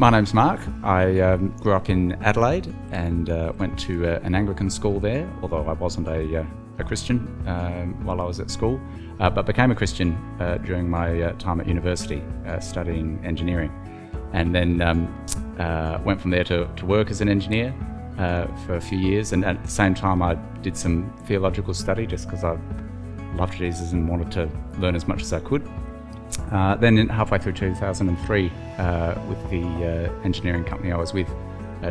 My name's Mark. I grew up in Adelaide and went to an Anglican school there, although I wasn't a Christian while I was at school, but became a Christian during my time at university studying engineering. And then went from there to work as an engineer for a few years, and at the same time I did some theological study just because I loved Jesus and wanted to learn as much as I could. Then halfway through 2003, with the engineering company I was with,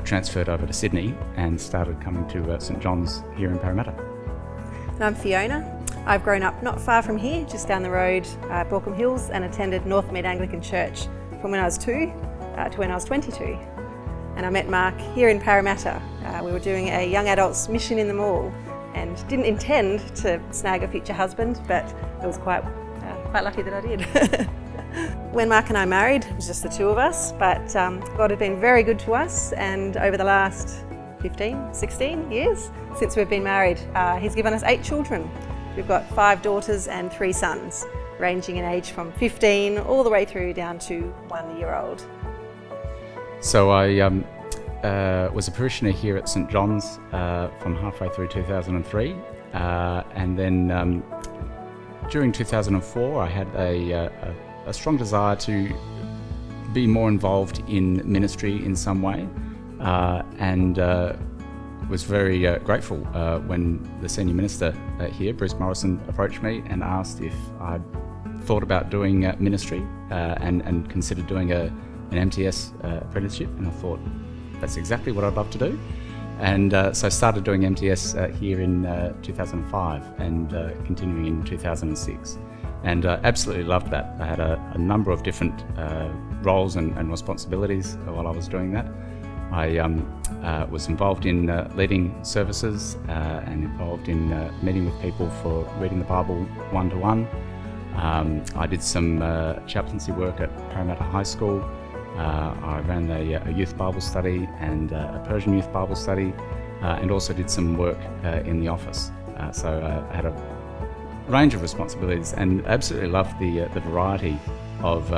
transferred over to Sydney and started coming to St John's here in Parramatta. And I'm Fiona. I've grown up not far from here, just down the road, Borkham Hills, and attended Northmead Anglican Church from when I was 2 to when I was 22. And I met Mark here in Parramatta. We were doing a young adults mission in the mall and didn't intend to snag a future husband, but it was quite lucky that I did. When Mark and I married, it was just the two of us, but God had been very good to us, and over the last 15, 16 years since we've been married, He's given us 8 children. We've got 5 daughters and 3 sons, ranging in age from 15 all the way through down to 1 year old. So I was a parishioner here at St John's from halfway through 2003, and then during 2004 I had a strong desire to be more involved in ministry in some way, and was very grateful when the senior minister here, Bruce Morrison, approached me and asked if I'd thought about doing ministry and considered doing an MTS apprenticeship, and I thought that's exactly what I'd love to do. And so I started doing MTS here in 2005 and continuing in 2006, and absolutely loved that. I had a number of different roles and responsibilities while I was doing that. I was involved in leading services and involved in meeting with people for reading the Bible one-to-one. I did some chaplaincy work at Parramatta High School. I ran a youth Bible study and a Persian youth Bible study, and also did some work in the office. So I had a range of responsibilities and absolutely loved the variety of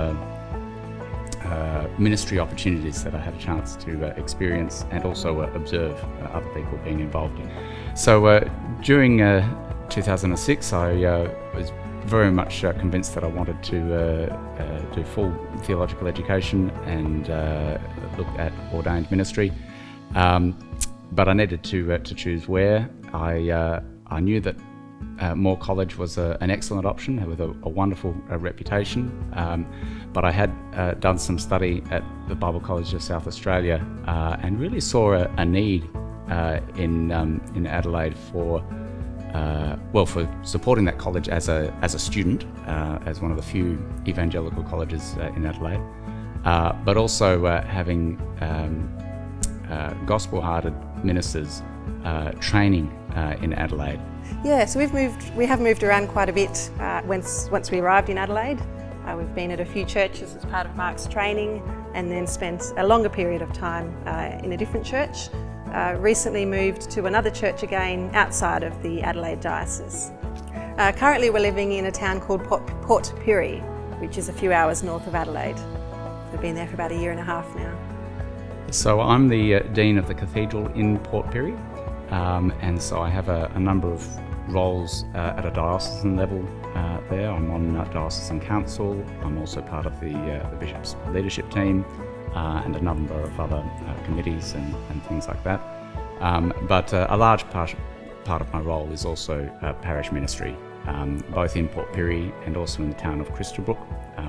ministry opportunities that I had a chance to experience and also observe other people being involved in. So during 2006 I was very much convinced that I wanted to do full theological education and look at ordained ministry, but I needed to choose where. I knew that Moore College was an excellent option with a wonderful reputation, but I had done some study at the Bible College of South Australia and really saw a need in Adelaide for supporting that college as a student, as one of the few evangelical colleges in Adelaide, but also having gospel-hearted ministers training in Adelaide. Yeah, so we have moved around quite a bit once we arrived in Adelaide. We've been at a few churches as part of Mark's training, and then spent a longer period of time in a different church. Recently moved to another church again outside of the Adelaide diocese. Currently we're living in a town called Port Pirie, which is a few hours north of Adelaide. We've been there for about 1.5 years now. So I'm the Dean of the Cathedral in Port Pirie, and so I have a number of roles at a diocesan level there. I'm on diocesan council. I'm also part of the Bishop's leadership team, and a number of other committees and things like that. But a large part of my role is also parish ministry, both in Port Pirie and also in the town of Crystal Brook.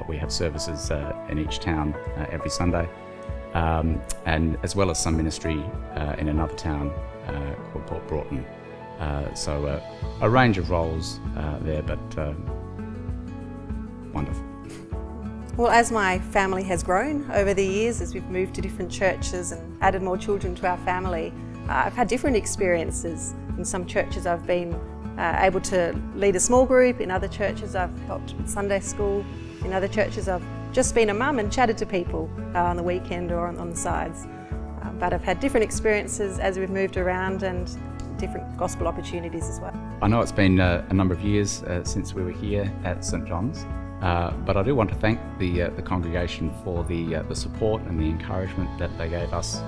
We have services in each town every Sunday, and as well as some ministry in another town called Port Broughton. So a range of roles there, but wonderful. Well, as my family has grown over the years, as we've moved to different churches and added more children to our family, I've had different experiences. In some churches I've been able to lead a small group, in other churches I've helped with Sunday school, in other churches I've just been a mum and chatted to people on the weekend or on the sides. But I've had different experiences as we've moved around and different gospel opportunities as well. I know it's been a number of years since we were here at St John's, But I do want to thank the congregation for the support and the encouragement that they gave us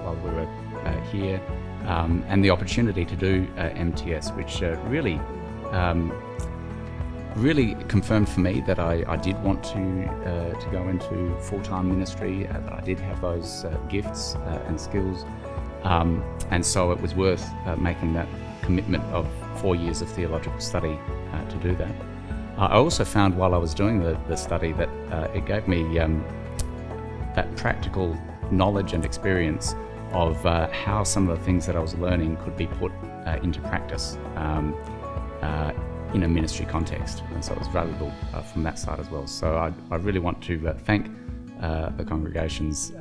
while we were here, and the opportunity to do MTS, which really confirmed for me that I did want to go into full-time ministry, that I did have those gifts and skills, and so it was worth making that commitment of 4 years of theological study to do that. I also found while I was doing the study that it gave me that practical knowledge and experience of how some of the things that I was learning could be put into practice in a ministry context, and so it was valuable from that side as well. So I really want to thank the congregations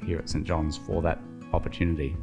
here at St John's for that opportunity.